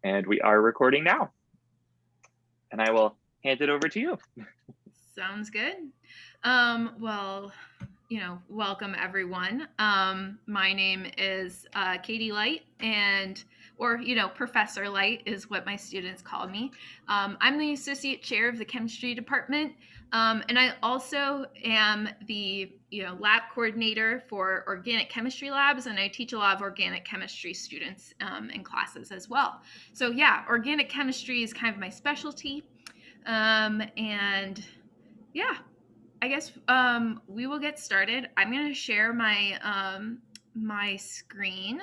And we are recording now. And I will hand it over to you. Sounds good. Well, welcome everyone. My name is Katie Light, or Professor Light is what my students call me. I'm the associate chair of the chemistry department, and I also am the lab coordinator for organic chemistry labs, and I teach a lot of organic chemistry students in classes as well. So yeah, organic chemistry is kind of my specialty, and yeah, I guess we will get started. I'm going to share my screen,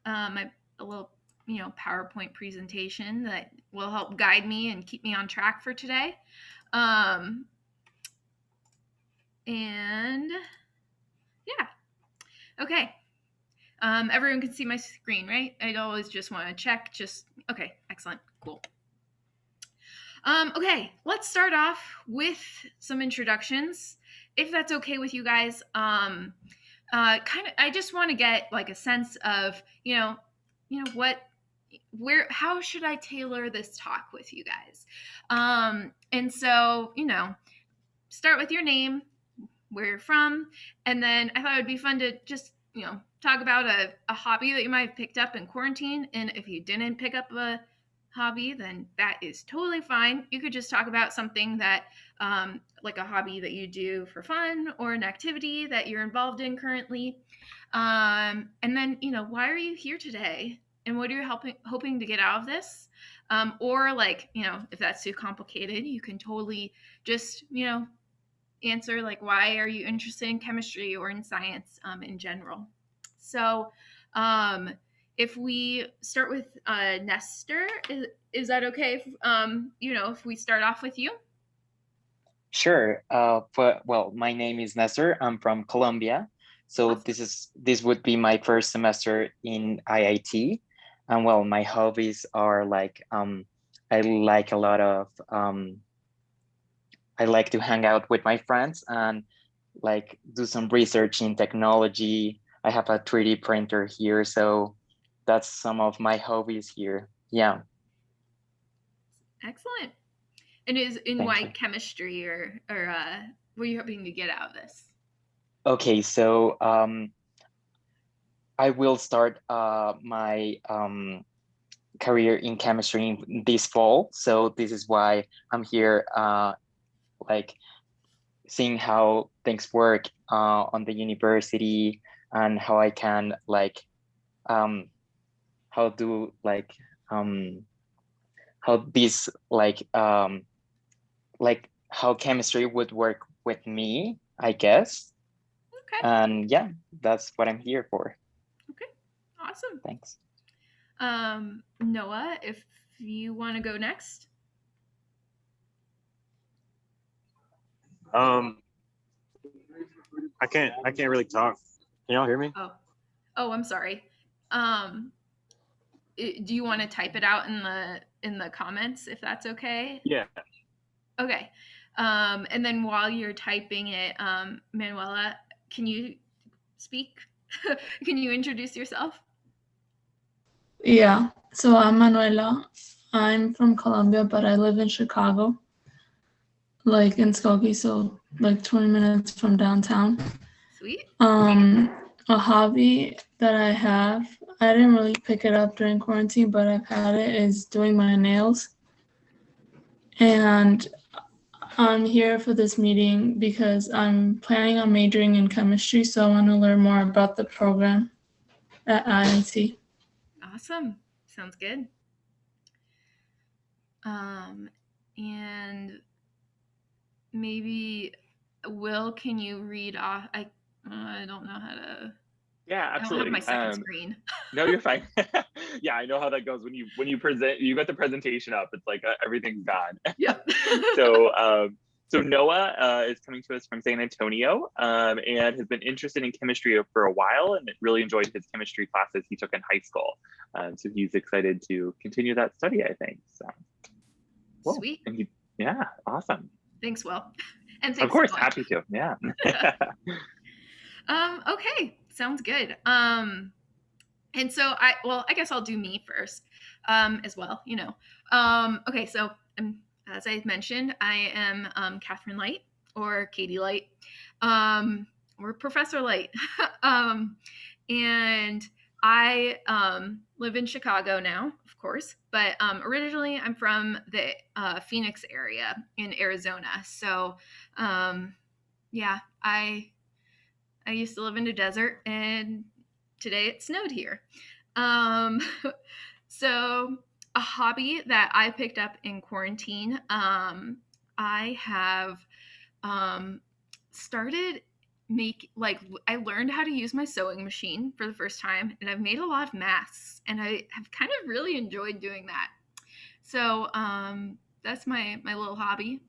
a little PowerPoint presentation that will help guide me and keep me on track for today. And yeah, okay. Everyone can see my screen, right? I'd always just want to check. Okay, excellent, cool. Okay, let's start off with some introductions, if that's okay with you guys. I just want to get like a sense of, how should I tailor this talk with you guys? And so, start with your name, where you're from, and then I thought it would be fun to just, talk about a hobby that you might have picked up in quarantine. And if you didn't pick up a hobby, then that is totally fine. You could just talk about something that, like a hobby that you do for fun or an activity that you're involved in currently. And then, why are you here today? And what are you hoping to get out of this? Or like, if that's too complicated, you can totally just, answer like, why are you interested in chemistry or in science in general? So if we start with Nestor, is that okay if, if we start off with you? Sure. Well, my name is Nestor. I'm from Colombia. So this would be my first semester in IIT. And well, my hobbies are like, I like a lot of, I like to hang out with my friends and like do some research in technology. I have a 3D printer here, so that's some of my hobbies here. Yeah. Excellent. And is in Thank why you. chemistry, or what are you hoping to get out of this? Okay, so I will start my career in chemistry this fall. So this is why I'm here, like seeing how things work on the university and how I can like how do how this like how chemistry would work with me, I guess. Okay. And yeah, that's what I'm here for. Okay. Awesome. Thanks. Noah, if you want to go next. I can't really talk. Can y'all hear me? Oh, I'm sorry. Do you want to type it out in the comments if that's okay? Yeah. Okay. And then while you're typing it, Manuela, can you speak? Can you introduce yourself? Yeah, so I'm Manuela. I'm from Colombia, but I live in Chicago, like in Skokie, so like 20 minutes from downtown. Sweet. A hobby that I have, I didn't really pick it up during quarantine, but I've had it, is doing my nails. And I'm here for this meeting because I'm planning on majoring in chemistry, so I want to learn more about the program at IIT. Awesome. Sounds good. And maybe Will, can you read off? I don't know how to. Yeah, absolutely. I don't have my second screen. No, you're fine. Yeah, I know how that goes when you present. You got the presentation up. It's like everything's gone. Yep. So Noah is coming to us from San Antonio and has been interested in chemistry for a while and really enjoyed his chemistry classes he took in high school. So he's excited to continue that study, I think. So, cool. Sweet. And yeah, awesome. Thanks, Will. And thanks. Of course, so happy to. Yeah. Okay, sounds good. And so I guess I'll do me first, as well, you know. Okay, so as I mentioned, I am Catherine Light, or Katie Light, or Professor Light. And I live in Chicago now, of course, but originally I'm from the Phoenix area in Arizona. So yeah, I used to live in the desert, and today it snowed here. Um, so a hobby that I picked up in quarantine, I have started I learned how to use my sewing machine for the first time, and I've made a lot of masks, and I have kind of really enjoyed doing that. So that's my little hobby.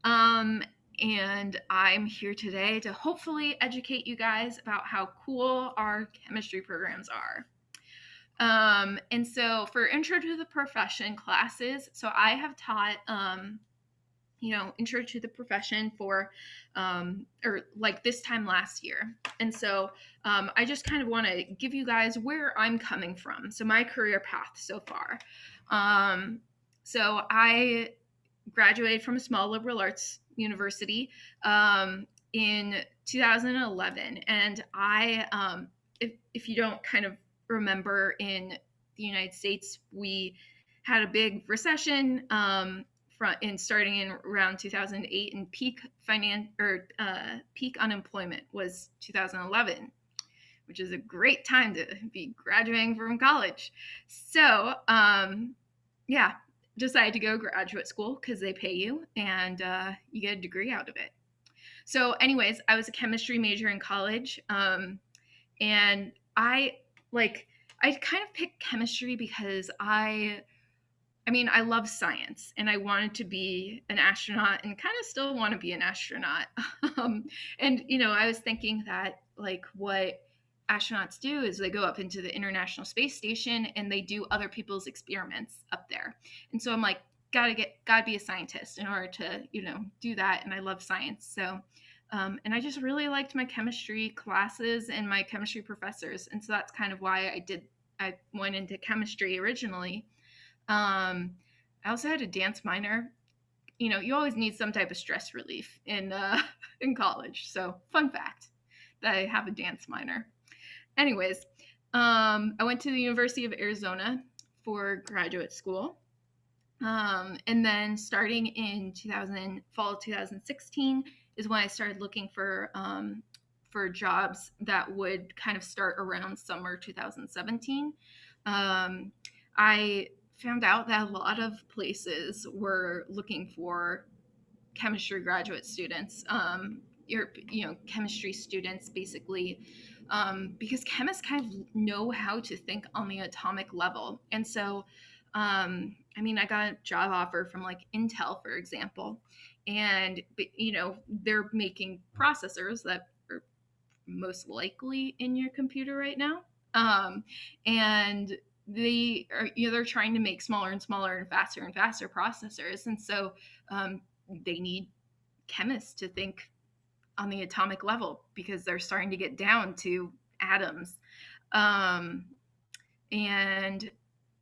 And I'm here today to hopefully educate you guys about how cool our chemistry programs are. And so for Intro to the Profession classes, so I have taught, Intro to the Profession for, or like this time last year. And so I just kind of want to give you guys where I'm coming from. So my career path so far. So I graduated from a small liberal arts university in 2011. And if you don't kind of remember, in the United States, we had a big recession starting in around 2008, and peak unemployment was 2011, which is a great time to be graduating from college. So yeah, decided to go graduate school because they pay you, and you get a degree out of it. So anyways, I was a chemistry major in college, and I kind of picked chemistry because I love science, and I wanted to be an astronaut, and kind of still want to be an astronaut. And I was thinking that what astronauts do is they go up into the International Space Station and they do other people's experiments up there. And so I'm like, gotta be a scientist in order to do that. And I love science. So and I just really liked my chemistry classes and my chemistry professors, and so that's kind of why I went into chemistry originally. I also had a dance minor. You always need some type of stress relief in in college. So fun fact that I have a dance minor. Anyways, I went to the University of Arizona for graduate school. And then starting in fall of 2016 is when I started looking for jobs that would kind of start around summer 2017. I found out that a lot of places were looking for chemistry graduate students, chemistry students, basically, because chemists kind of know how to think on the atomic level. And so I got a job offer from Intel, for example, and they're making processors that are most likely in your computer right now, and they're trying to make smaller and smaller and faster processors, and so they need chemists to think on the atomic level because they're starting to get down to atoms.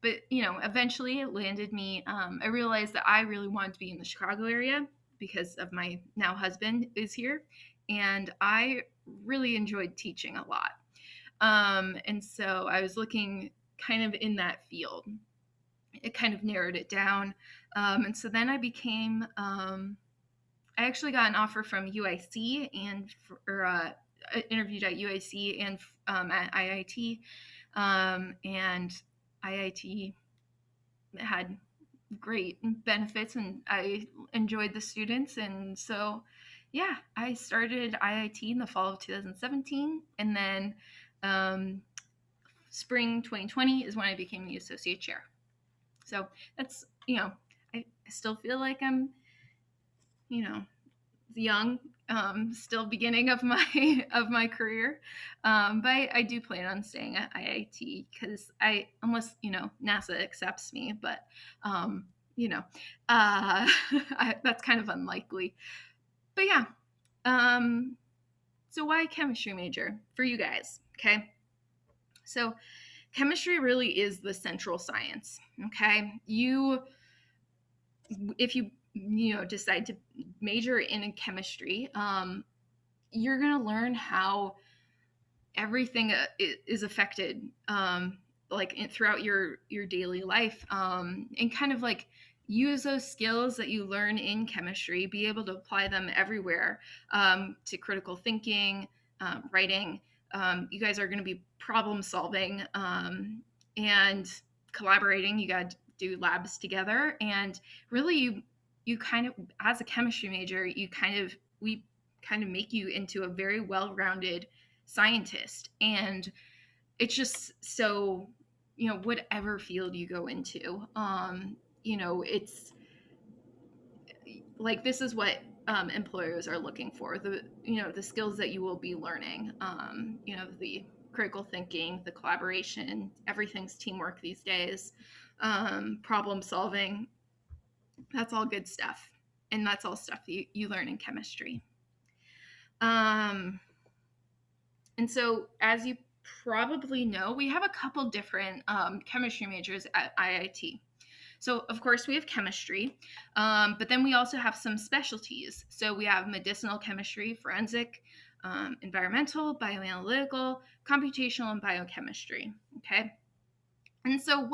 But eventually it landed me. I realized that I really wanted to be in the Chicago area because of my now husband is here, and I really enjoyed teaching a lot. And so I was looking kind of in that field. It kind of narrowed it down. And so then I actually got an offer from UIC interviewed at UIC and at IIT. And IIT had great benefits, and I enjoyed the students. And so, yeah, I started IIT in the fall of 2017. And then spring 2020 is when I became the associate chair. So that's, I still feel like I'm, young, still beginning of my career, but I do plan on staying at IIT because unless NASA accepts me, but that's kind of unlikely. But yeah, so why chemistry major for you guys? Okay, so chemistry really is the central science. Okay, if you decide to major in chemistry, you're going to learn how everything is affected, throughout your daily life, and kind of like use those skills that you learn in chemistry, be able to apply them everywhere, to critical thinking, writing. You guys are going to be problem solving, and collaborating. You got to do labs together, and really you kind of, as a chemistry major, we kind of make you into a very well-rounded scientist. And it's just so, whatever field you go into, it's like, this is what employers are looking for, the skills that you will be learning, the critical thinking, the collaboration, everything's teamwork these days, problem solving. That's all good stuff, and that's all stuff you learn in chemistry. And so, as you probably know, we have a couple different chemistry majors at IIT. So, of course, we have chemistry, but then we also have some specialties. So we have medicinal chemistry, forensic, environmental, bioanalytical, computational, and biochemistry. Okay. And so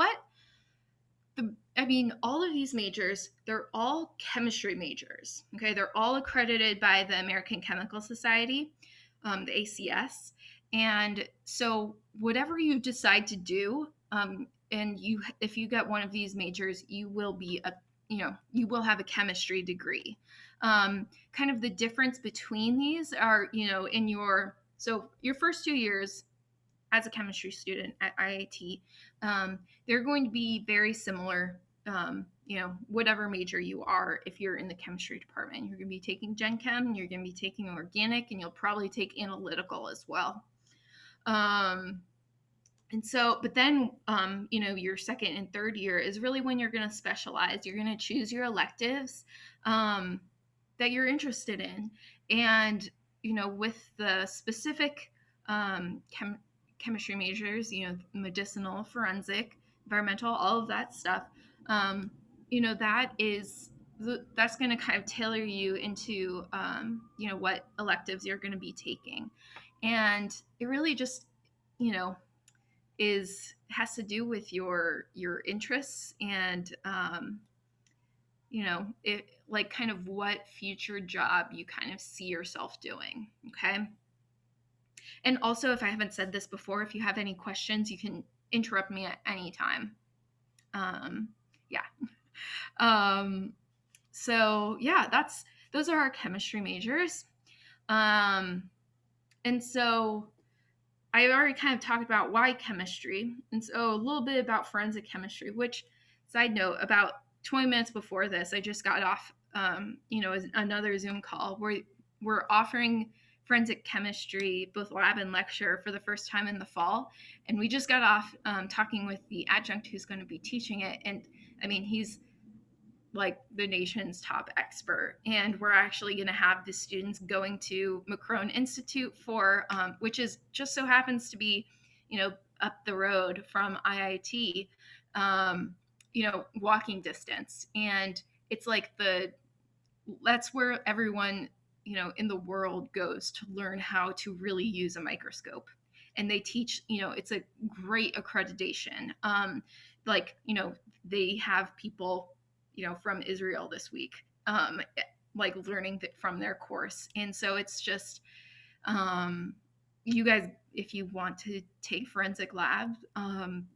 all of these majors, they're all chemistry majors. Okay. They're all accredited by the American Chemical Society, the ACS. And so whatever you decide to do, and if you get one of these majors, you will have a chemistry degree. Kind of the difference between these are, your first 2 years as a chemistry student at IIT, they're going to be very similar. Whatever major you are, if you're in the chemistry department, you're going to be taking Gen Chem, you're going to be taking organic, and you'll probably take analytical as well. And so, but then, your second and third year is really when you're going to specialize. You're going to choose your electives that you're interested in. And, with the specific chemistry majors, medicinal, forensic, environmental, all of that stuff, that's going to kind of tailor you into, what electives you're going to be taking. And it really just, has to do with your interests and kind of what future job you kind of see yourself doing. Okay. And also, if I haven't said this before, if you have any questions, you can interrupt me at any time. So yeah, those are our chemistry majors. And so I already kind of talked about why chemistry, and so a little bit about forensic chemistry, which, side note, about 20 minutes before this, I just got off, another Zoom call where we're offering forensic chemistry, both lab and lecture, for the first time in the fall. And we just got off talking with the adjunct who's going to be teaching it. And I mean, he's like the nation's top expert. And we're actually going to have the students going to McCrone Institute which is just so happens to be, up the road from IIT, walking distance. And it's like that's where everyone, in the world goes to learn how to really use a microscope. And they teach, it's a great accreditation. They have people, from Israel this week, learning from their course. And so it's just, you guys, if you want to take forensic lab,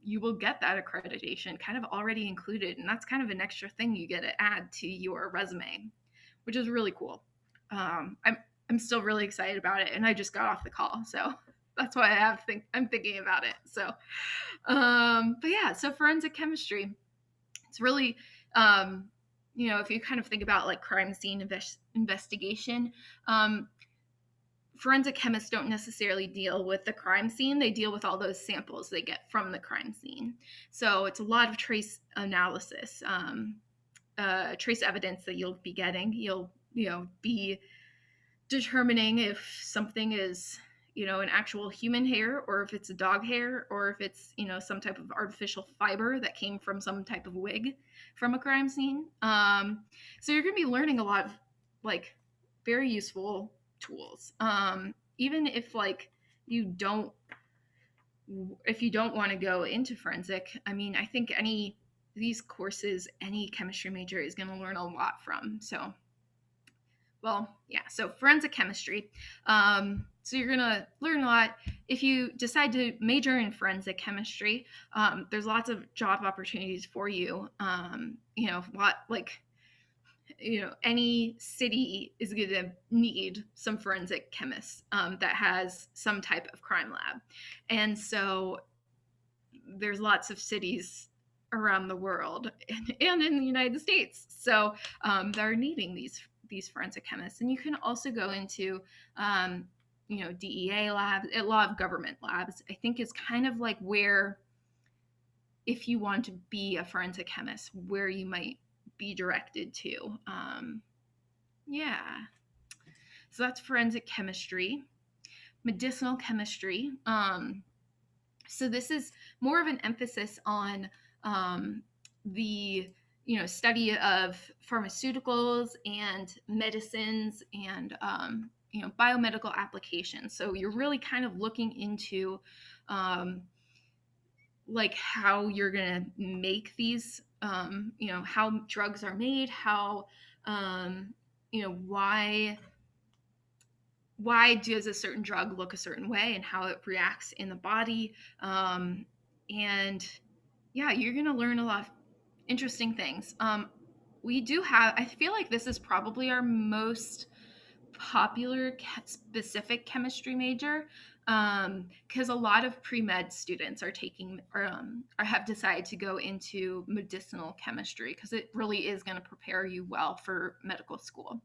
you will get that accreditation kind of already included. And that's kind of an extra thing you get to add to your resume, which is really cool. I'm still really excited about it, and I just got off the call, so that's why I'm thinking about it. So, but yeah, so forensic chemistry, it's really, if you kind of think about like crime scene investigation, forensic chemists don't necessarily deal with the crime scene. They deal with all those samples they get from the crime scene. So it's a lot of trace analysis, trace evidence that you'll be getting. You'll, be determining if something is, an actual human hair, or if it's a dog hair, or if it's, some type of artificial fiber that came from some type of wig from a crime scene. So you're going to be learning a lot of like very useful tools. Even if like you don't want to go into forensic, I mean, I think these courses, any chemistry major is going to learn a lot from. So, well, yeah, so forensic chemistry. So you're going to learn a lot. If you decide to major in forensic chemistry, there's lots of job opportunities for you. Any city is going to need some forensic chemists that has some type of crime lab. And so there's lots of cities around the world and in the United States. So they're needing these forensic chemists. And you can also go into, DEA labs, a lot of government labs, I think is kind of like where, if you want to be a forensic chemist, where you might be directed to. Yeah. So that's forensic chemistry. Medicinal chemistry. So this is more of an emphasis on the study of pharmaceuticals and medicines and biomedical applications. So you're really kind of looking into like how you're gonna make these, how drugs are made, how why does a certain drug look a certain way and how it reacts in the body. And yeah, you're going to learn a lot of interesting things. I feel like this is probably our most popular specific chemistry major, because a lot of pre-med students are taking or have decided to go into medicinal chemistry because it really is going to prepare you well for medical school.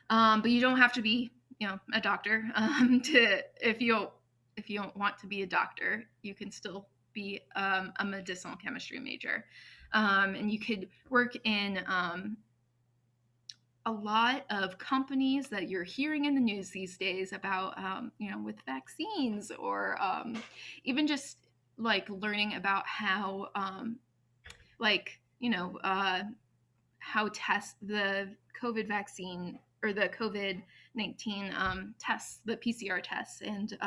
But you don't have to be a doctor if you don't want to be a doctor. You can still be a medicinal chemistry major, and you could work in a lot of companies that you're hearing in the news these days about, with vaccines, or even just like learning about how how test the COVID vaccine or the COVID-19 tests, the PCR tests and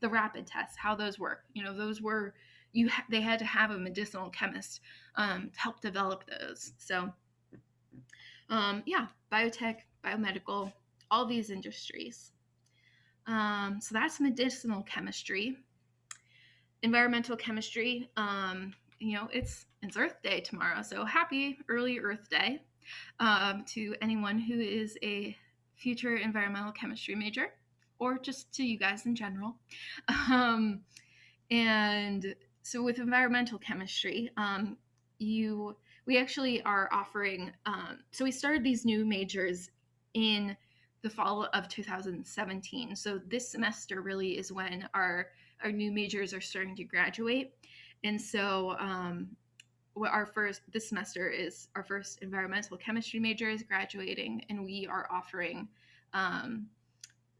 the rapid tests, how those work. Those were they had to have a medicinal chemist to help develop those. So biotech, biomedical, all these industries. So that's medicinal chemistry. Environmental chemistry, it's Earth Day tomorrow, so happy early Earth Day to anyone who is a future environmental chemistry major, or just to you guys in general. And so with environmental chemistry, we actually are offering, so we started these new majors in the fall of 2017. So this semester really is when our new majors are starting to graduate. And so this semester is our first environmental chemistry major is graduating, and we are offering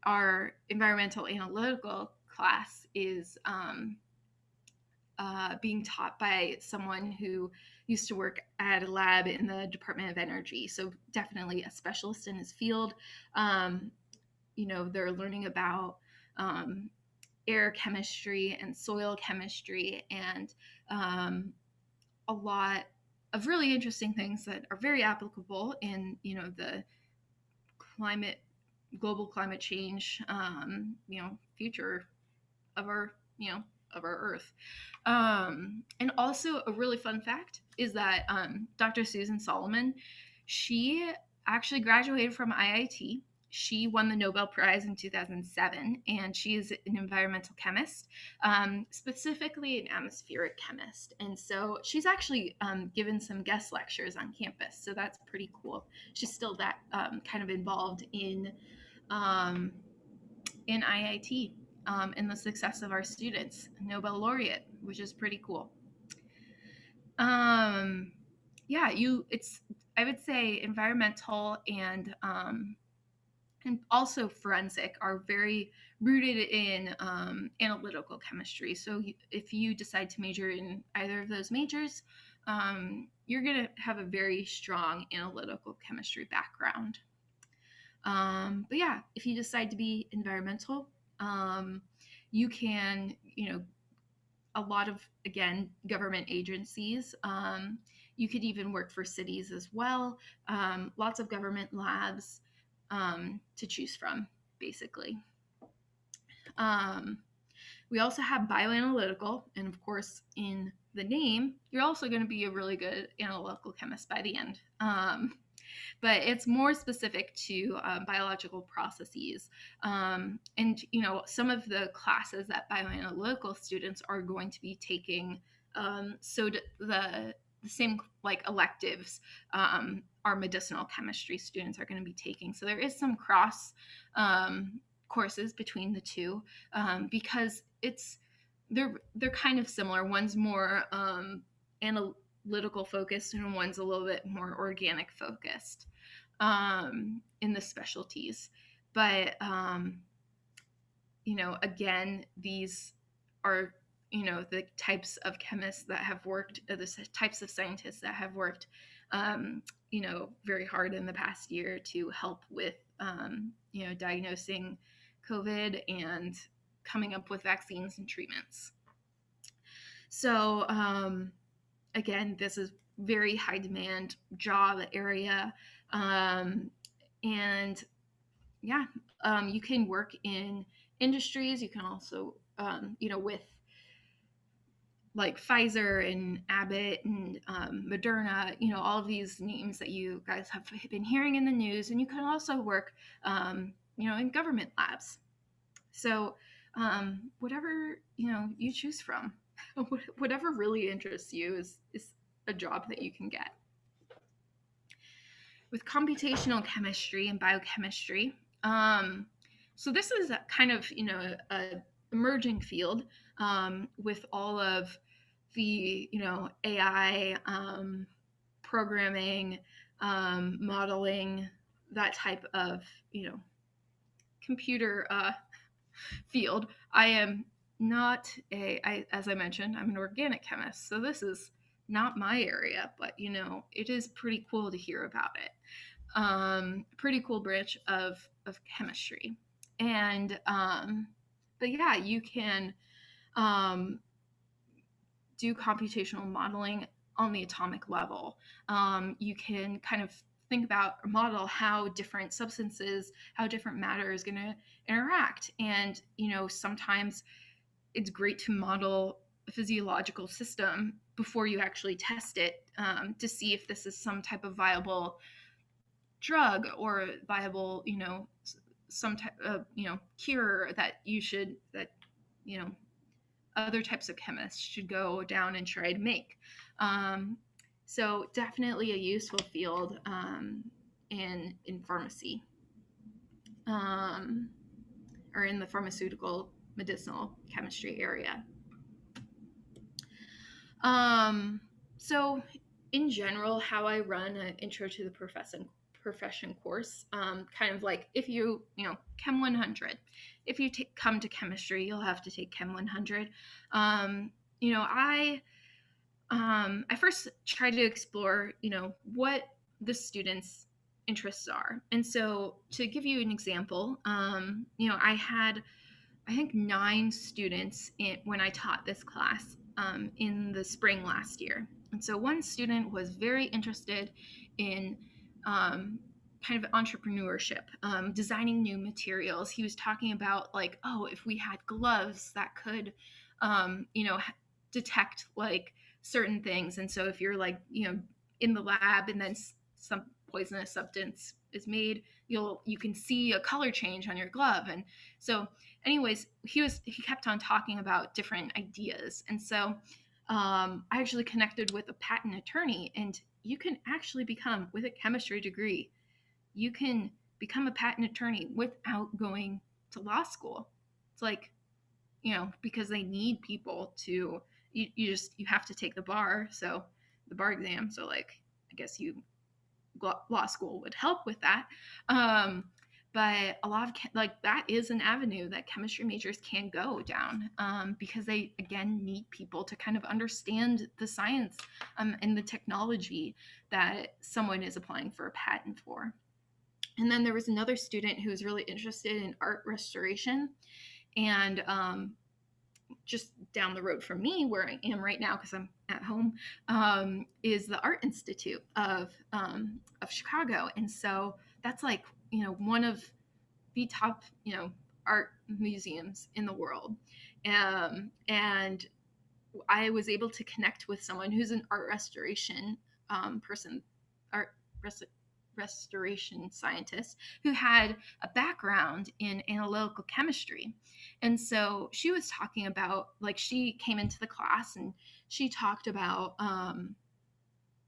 our environmental analytical class is being taught by someone who used to work at a lab in the Department of Energy. So definitely a specialist in his field. They're learning about air chemistry and soil chemistry and a lot of really interesting things that are very applicable in, the global climate change, future of our Earth. And also a really fun fact is that Dr. Susan Solomon, she actually graduated from IIT. She won the Nobel Prize in 2007, and she is an environmental chemist, specifically an atmospheric chemist. And so she's actually given some guest lectures on campus, so that's pretty cool. She's still that kind of involved in IIT. In the success of our students, Nobel laureate, which is pretty cool. I would say environmental and and also forensic are very rooted in analytical chemistry. So if you decide to major in either of those majors, you're going to have a very strong analytical chemistry background. But yeah, if you decide to be environmental, you can, a lot of, again, government agencies. You could even work for cities as well. Lots of government labs to choose from, basically. We also have bioanalytical, and of course, in the name, you're also going to be a really good analytical chemist by the end. But it's more specific to biological processes. And, some of the classes that bioanalytical students are going to be taking, so the same like electives our medicinal chemistry students are going to be taking. So there is some cross courses between the two because they're kind of similar. One's more analytical focused and one's a little bit more organic focused in the specialties. But again, these are the types of chemists that have worked, the types of scientists that have worked very hard in the past year to help with diagnosing COVID and coming up with vaccines and treatments. So again, this is very high demand job area. And yeah, you can work in industries. You can also, with like Pfizer and Abbott and Moderna, all of these names that you guys have been hearing in the news. And you can also work, in government labs. So whatever, you choose from, whatever really interests you is a job that you can get. With computational chemistry and biochemistry, so this is a kind of, a emerging field with all of the, AI programming, modeling, that type of, computer field. I am not as I mentioned, I'm an organic chemist, so this is not my area, but it is pretty cool to hear about it. Pretty cool branch of chemistry. And but yeah, you can do computational modeling on the atomic level. You can kind of think about or model how different substances, how different matter is going to interact. And sometimes it's great to model a physiological system before you actually test it to see if this is some type of viable drug or viable, some type of, cure that other types of chemists should go down and try to make. So definitely a useful field in pharmacy or in the pharmaceutical medicinal chemistry area. So in general, how I run an intro to the profession course, kind of like if Chem 100, if you come to chemistry, you'll have to take Chem 100. I first try to explore, what the students' interests are. And so to give you an example, I had, I think, 9 students when I taught this class in the spring last year. And so one student was very interested in kind of entrepreneurship, designing new materials. He was talking about like, oh, if we had gloves that could, detect like certain things. And so if you're like, in the lab and then some poisonous substance is made, you can see a color change on your glove. And so anyways, he kept on talking about different ideas. And so I actually connected with a patent attorney, and you can actually become, with a chemistry degree, you can become a patent attorney without going to law school. It's like, because they need people to, you have to take the bar. So the bar exam. So like, I guess law school would help with that. but a lot of like that is an avenue that chemistry majors can go down, because they again need people to kind of understand the science and the technology that someone is applying for a patent for. And then there was another student who was really interested in art restoration, and just down the road from me, where I am right now because I'm at home, is the Art Institute of Chicago. And so that's like, one of the top, art museums in the world. And I was able to connect with someone who's an art restoration person, art restoration scientist, who had a background in analytical chemistry. And so she was talking about, like, she came into the class and she talked about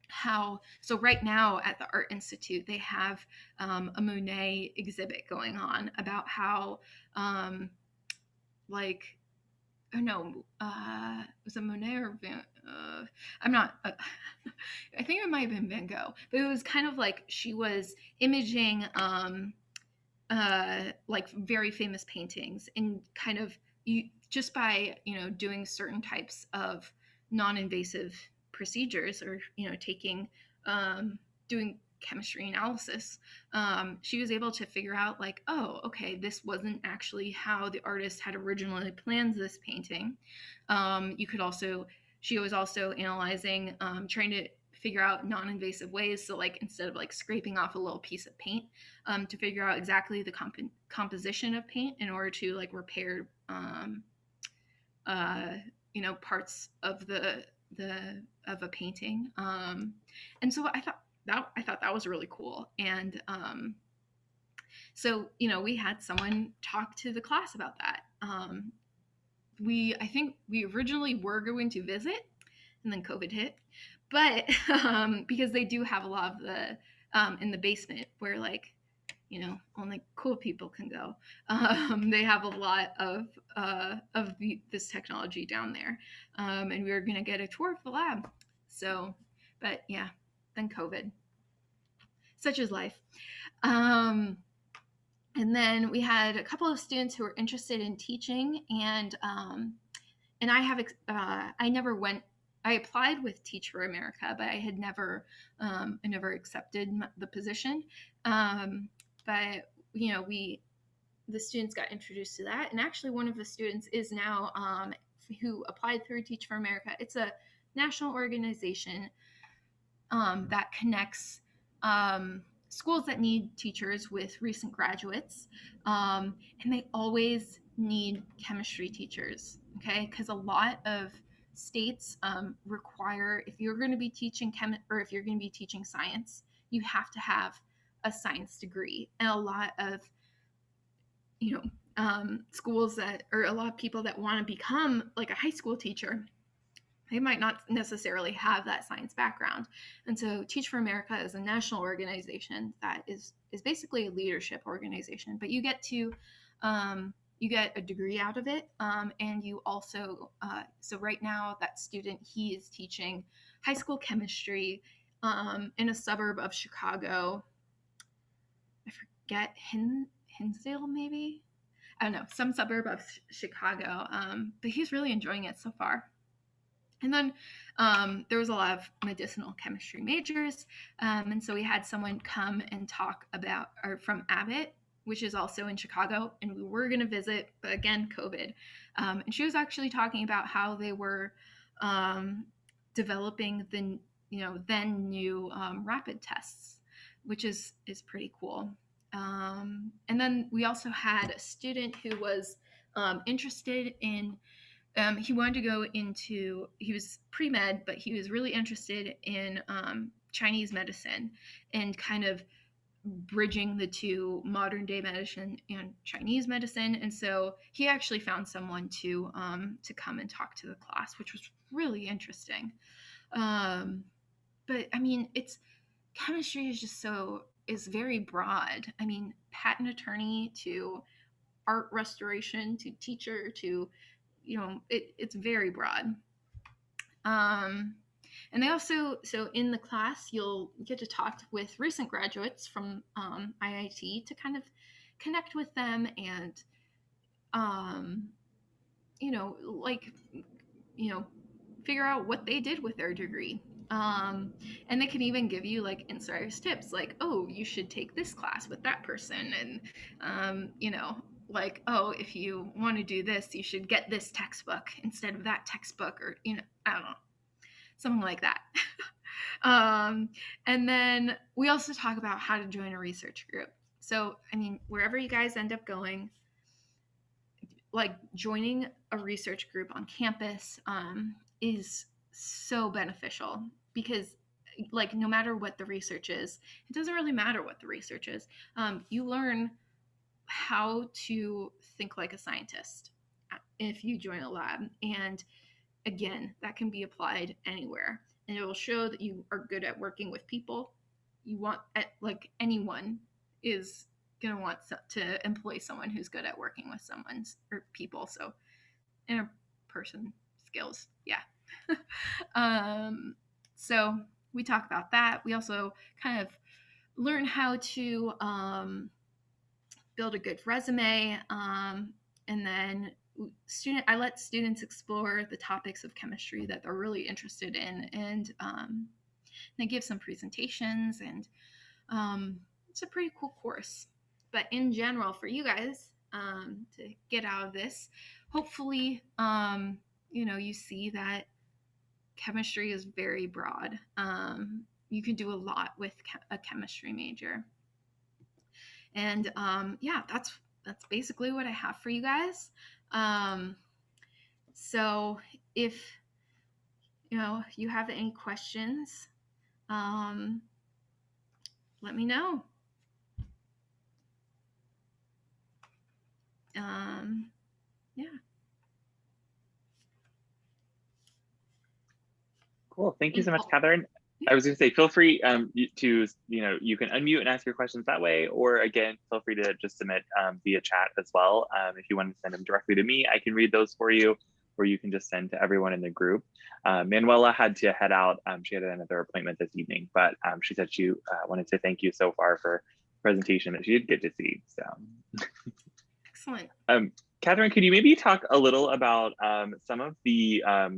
how, so right now at the Art Institute, they have a Monet exhibit going on about how, like, oh no, was it Monet or I'm not, I think it might have been Van Gogh, but it was kind of like she was imaging like very famous paintings, and kind of just by, doing certain types of non-invasive procedures, or, taking, doing chemistry analysis, she was able to figure out, like, oh, okay, this wasn't actually how the artist had originally planned this painting. She was also analyzing, trying to figure out non-invasive ways. So, like, instead of like scraping off a little piece of paint, to figure out exactly the composition of paint in order to like repair, parts of of a painting. And so I thought that was really cool. And so, we had someone talk to the class about that. I think we originally were going to visit, and then COVID hit. But because they do have a lot of the in the basement where, like, only cool people can go. They have a lot of this technology down there, and we were going to get a tour of the lab. So, but yeah, then COVID. Such is life. And then we had a couple of students who were interested in teaching, and I never went. I applied with Teach for America, but I never accepted the position. But the students got introduced to that, and actually one of the students is now who applied through Teach for America. It's a national organization that connects schools that need teachers with recent graduates, and they always need chemistry teachers, okay? Because a lot of states require, if you're going to be teaching or if you're going to be teaching science, you have to have a science degree. And a lot of schools or a lot of people that want to become like a high school teacher, they might not necessarily have that science background. And so Teach for America is a national organization that is basically a leadership organization, but you get to you get a degree out of it, and you also so right now that student, he is teaching high school chemistry in a suburb of Chicago. I forget, Hinsdale, maybe, I don't know, some suburb of Chicago, but he's really enjoying it so far. And then there was a lot of medicinal chemistry majors, and so we had someone come and talk about, or from Abbott, which is also in Chicago, and we were going to visit, but again, COVID. And she was actually talking about how they were developing the then new rapid tests, which is pretty cool. And then we also had a student who was interested in, he wanted to go into, he was pre-med, but he was really interested in Chinese medicine and kind of bridging the two, modern day medicine and Chinese medicine. And so he actually found someone to come and talk to the class, which was really interesting. But I mean, chemistry is just is very broad. I mean, patent attorney to art restoration to teacher to, it's very broad. And they also, so in the class, you'll get to talk with recent graduates from IIT to kind of connect with them and, figure out what they did with their degree. And they can even give you like insider's tips, like, oh, you should take this class with that person. And, like, oh, if you want to do this, you should get this textbook instead of that textbook, or, I don't know, something like that. And then we also talk about how to join a research group. So, wherever you guys end up going, like joining a research group on campus is so beneficial, because like no matter what the research is, it doesn't really matter what the research is. You learn how to think like a scientist if you join a lab. And again, that can be applied anywhere. And it will show that you are good at working with people. You want, like, anyone is going to want to employ someone who's good at working with people. So interperson skills. Yeah. So we talk about that. We also kind of learn how to build a good resume. And then I let students explore the topics of chemistry that they're really interested in, and they give some presentations, and it's a pretty cool course. But in general, for you guys to get out of this, hopefully, you see that chemistry is very broad. You can do a lot with a chemistry major. And that's basically what I have for you guys. So if you have any questions, let me know. Yeah. Cool. Thank you so much, Catherine. I was going to say, feel free to, you can unmute and ask your questions that way, or again, feel free to just submit via chat as well. If you want to send them directly to me, I can read those for you, or you can just send to everyone in the group. Manuela had to head out. She had another appointment this evening, but she said she wanted to thank you so far for the presentation that she did get to see. So excellent. Catherine, could you maybe talk a little about some of the, I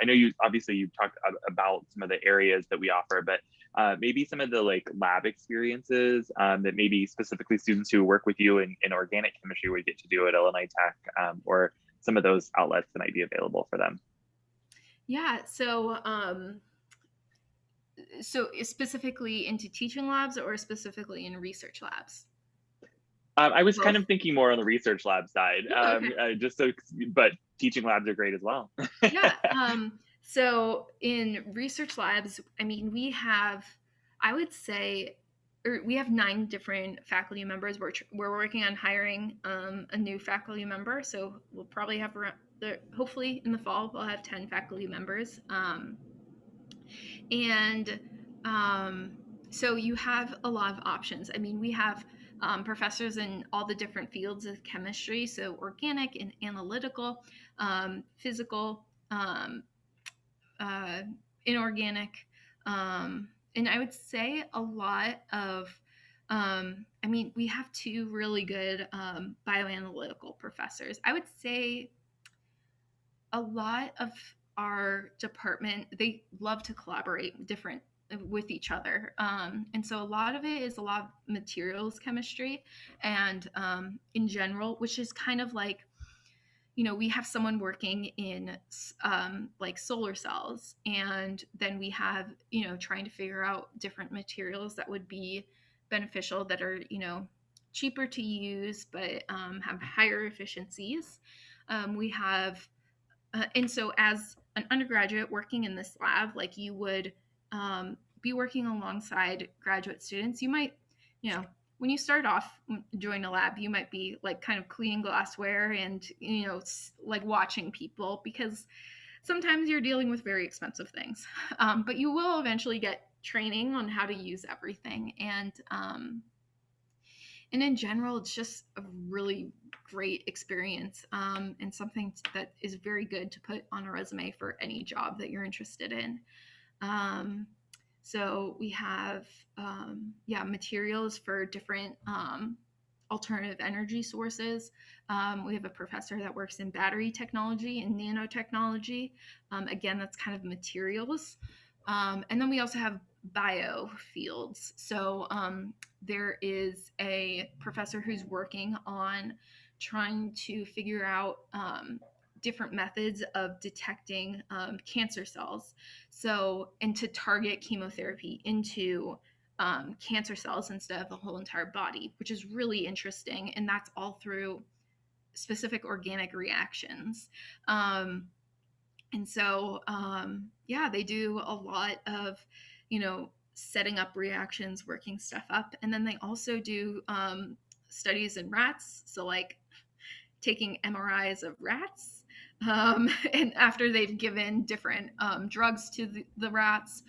know you've talked about some of the areas that we offer, but maybe some of the like lab experiences that maybe specifically students who work with you in organic chemistry would get to do at Illinois Tech, or some of those outlets that might be available for them. Yeah, so specifically into teaching labs, or specifically in research labs? I was kind of thinking more on the research lab side, Okay. But teaching labs are great as well. Yeah. So in research labs, we have, I would say, we have 9 different faculty members. We're working on hiring a new faculty member. So we'll probably have hopefully in the fall, we'll have 10 faculty members. So you have a lot of options. We have professors in all the different fields of chemistry, so organic and analytical, physical, inorganic, and I would say a lot of, we have 2 really good bioanalytical professors. I would say a lot of our department, they love to collaborate with each other. And so a lot of it is a lot of materials chemistry, and in general, which is kind of like, we have someone working in like solar cells, and then we have, trying to figure out different materials that would be beneficial, that are, cheaper to use, but have higher efficiencies. We have and so as an undergraduate working in this lab, like, you would be working alongside graduate students. You might, when you start off, join a lab, you might be like kind of cleaning glassware and, like watching people, because sometimes you're dealing with very expensive things. But you will eventually get training on how to use everything. And in general, it's just a really great experience, and something that is very good to put on a resume for any job that you're interested in. So we have, materials for different alternative energy sources. We have a professor that works in battery technology and nanotechnology. Again, that's kind of materials. And then we also have biofields. So there is a professor who's working on trying to figure out different methods of detecting cancer cells. So, and to target chemotherapy into cancer cells instead of the whole entire body, which is really interesting. And that's all through specific organic reactions. And so, yeah, they do a lot of, setting up reactions, working stuff up. And then they also do studies in rats. So, like taking MRIs of rats. And after they've given different drugs to the rats,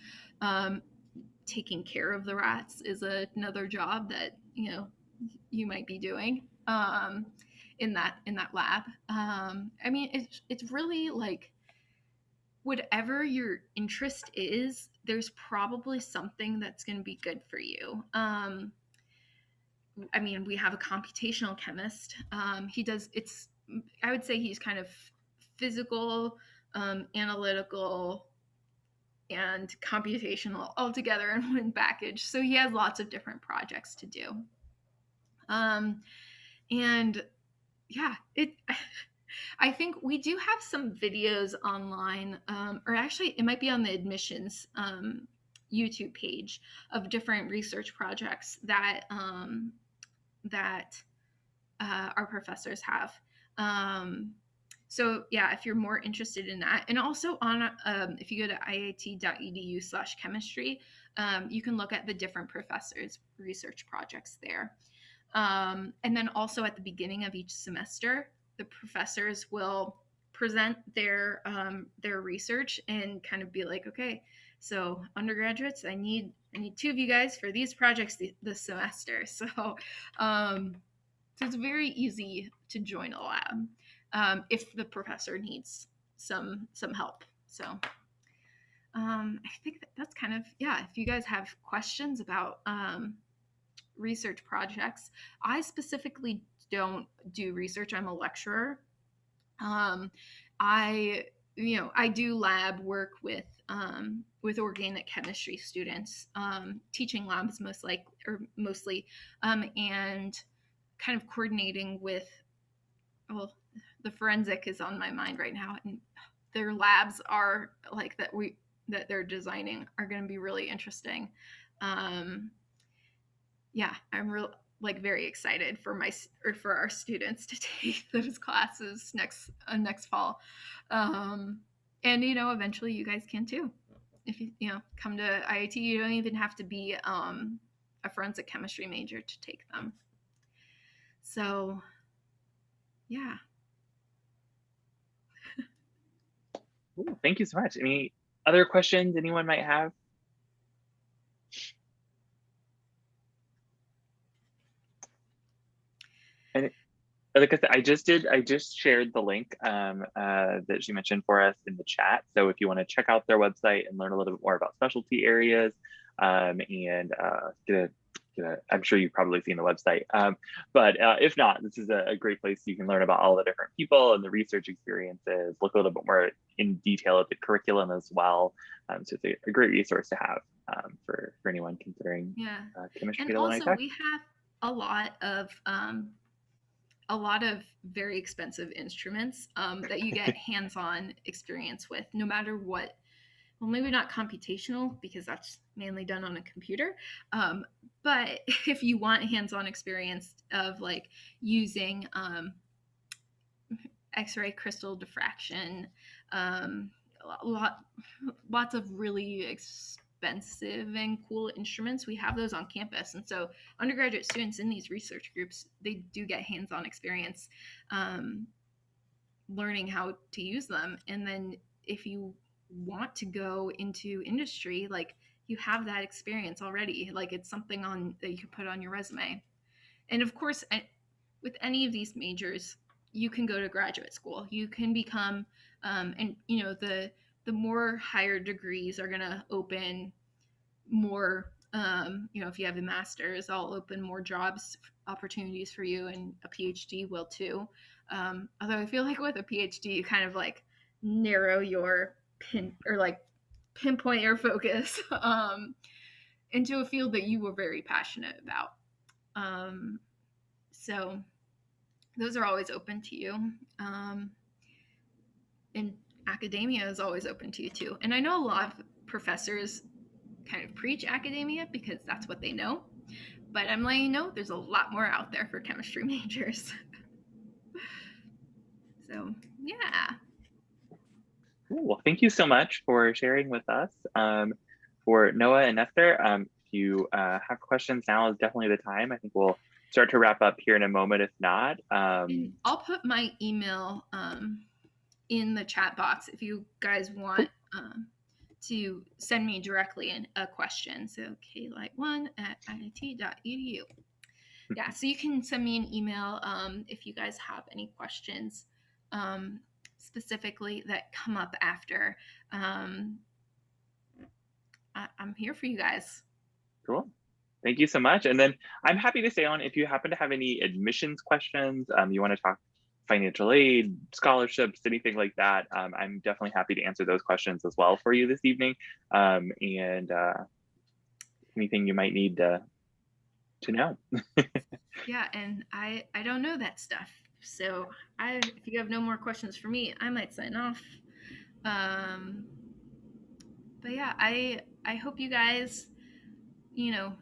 taking care of the rats is another job that, you might be doing in that lab. I mean, it's really like, whatever your interest is, there's probably something that's going to be good for you. I mean, we have a computational chemist. I would say he's kind of physical, analytical, and computational all together in one package. So he has lots of different projects to do. And yeah, I think we do have some videos online, or actually it might be on the admissions YouTube page of different research projects that our professors have. So yeah, if you're more interested in that, and also on if you go to iit.edu/chemistry, you can look at the different professors' research projects there. And then also at the beginning of each semester, the professors will present their research and kind of be like, okay, so undergraduates, I need 2 of you guys for these projects this semester. So it's very easy to join a lab if the professor needs some help. So I think that's kind of, yeah, if you guys have questions about research projects. I specifically don't do research. I'm a lecturer. I do lab work with organic chemistry students, teaching labs mostly, and kind of coordinating with, well, the forensic is on my mind right now, and their labs are like that they're designing are going to be really interesting. Yeah, I'm very excited for for our students to take those classes next fall. And eventually you guys can too. If you come to IIT, you don't even have to be a forensic chemistry major to take them. So yeah. Ooh, thank you so much. Any other questions anyone might have? And like I said, I just shared the link that she mentioned for us in the chat. So if you want to check out their website and learn a little bit more about specialty areas, and I'm sure you've probably seen the website, but if not, this is a great place. You can learn about all the different people and the research experiences, look a little bit more in detail at the curriculum as well. So it's a great resource to have for anyone considering chemistry. And also we have a lot of very expensive instruments that you get hands-on experience with, no matter what. Well, maybe not computational because that's mainly done on a computer. But if you want hands-on experience of like using X-ray crystal diffraction, lots of really expensive and cool instruments, we have those on campus. And so undergraduate students in these research groups, they do get hands-on experience learning how to use them. And then if you want to go into industry, like you have that experience already, like it's something that you can put on your resume. And of course, with any of these majors, you can go to graduate school, you can become and the more higher degrees are going to open more You know, if you have a master's, I'll open more jobs opportunities for you, and a PhD will too. Although I feel like with a PhD, you kind of like narrow your pinpoint your focus into a field that you were very passionate about. So those are always open to you. And academia is always open to you too. And I know a lot of professors kind of preach academia because that's what they know. But I'm letting you know there's a lot more out there for chemistry majors. So yeah. Cool. Well, thank you so much for sharing with us. For Noah and Esther, if you have questions, now is definitely the time. I think we'll start to wrap up here in a moment, if not. And I'll put my email in the chat box if you guys want to send me directly a question. So klight1@iit.edu. Yeah, so you can send me an email if you guys have any questions specifically that come up after. I'm here for you guys. Cool. Thank you so much. And then I'm happy to stay on if you happen to have any admissions questions, you want to talk financial aid, scholarships, anything like that. I'm definitely happy to answer those questions as well for you this evening. And anything you might need to know. Yeah, and I don't know that stuff. So if you have no more questions for me, I might sign off. But yeah, I hope you guys, you know,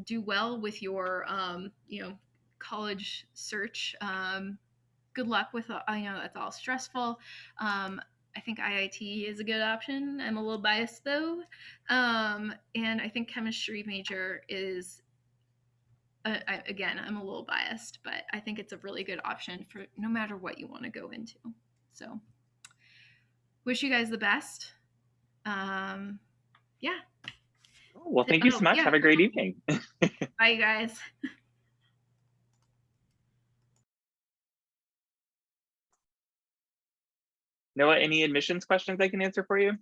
do well with your you know, college search. Good luck with I know it's all stressful. I think IIT is a good option. I'm a little biased though. And I think chemistry major is again, I'm a little biased, but I think it's a really good option for no matter what you want to go into. So wish you guys the best. Yeah. Well, thank you so much. Yeah. Have a great evening. Bye, guys. Noah, any admissions questions I can answer for you?